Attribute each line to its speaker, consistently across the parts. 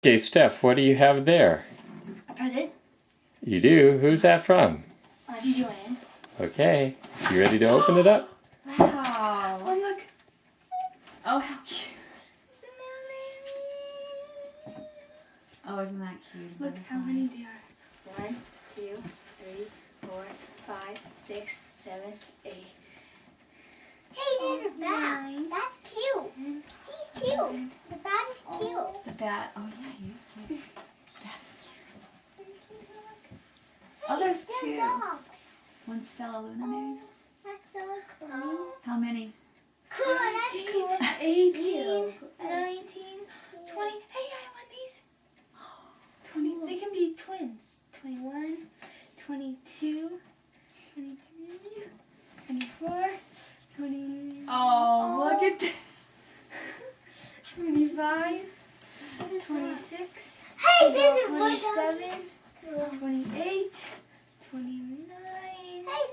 Speaker 1: Okay, Steph, what do you have there?
Speaker 2: A present.
Speaker 1: You do? Who's that from?
Speaker 2: Auntie Joanne.
Speaker 1: Okay. You ready to open it up?
Speaker 2: Wow. Oh, look. Oh, how cute. Oh, isn't that cute? Look how many there are. 1, 2, 3, 4, 5, 6, 7, 8.
Speaker 3: Hey, there's a bat. That's cute. He's cute. The bat is cute.
Speaker 2: The bat. Oh, yeah, he is cute. That's cute. Oh, there's
Speaker 3: Hey,
Speaker 2: 2.
Speaker 3: dog.
Speaker 2: One Stella Luna, maybe?
Speaker 3: That's so cool.
Speaker 2: How many?
Speaker 3: Cool, that's cool.
Speaker 2: 18, 19, 20.
Speaker 3: Hey,
Speaker 2: I want these. 20. They can be twins. 21, 22, 23, 24, 20. Oh, look at this. 25, 26.
Speaker 3: Hey, there's a
Speaker 2: 27, 28, 29.
Speaker 3: Hey,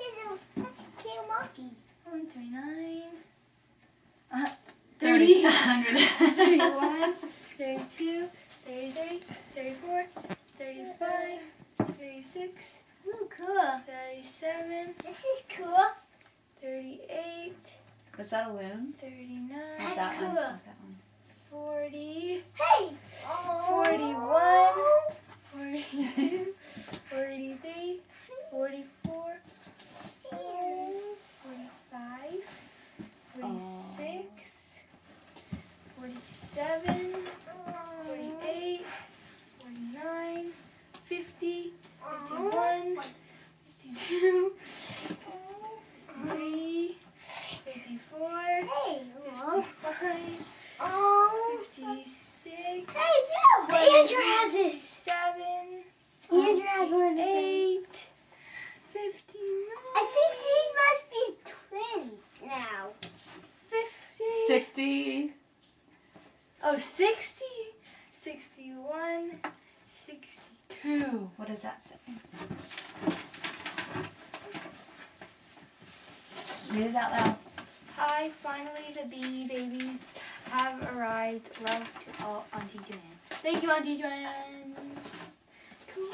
Speaker 3: that's a cute monkey.
Speaker 2: 29. 30. 31, 32, 33, 34, 35, 36,
Speaker 3: Ooh, cool.
Speaker 2: 37,
Speaker 3: This is cool.
Speaker 2: 38,
Speaker 4: Was that a loon?
Speaker 2: 39,
Speaker 3: That's
Speaker 4: that
Speaker 3: cool.
Speaker 4: one. Not that one.
Speaker 2: 40,
Speaker 3: Hey.
Speaker 2: 41, 42, 43, 44, 45, 46, 47, 48, 49, 50, 51, 52, 53, 54,
Speaker 3: Hey.
Speaker 2: 55,
Speaker 3: Oh.
Speaker 2: 56,
Speaker 3: Hey, Bill. Andrew has this.
Speaker 2: 7,
Speaker 3: Andrew has one of those.
Speaker 2: 8, 59,
Speaker 3: I think these must be twins now.
Speaker 2: 50,
Speaker 4: 60.
Speaker 2: oh, 60, 61, 62.
Speaker 4: What does that say? Read it out loud.
Speaker 2: Hi, finally the bee babies have arrived. Love to all Auntie Joanne. Thank you, Auntie Joanne. Cool.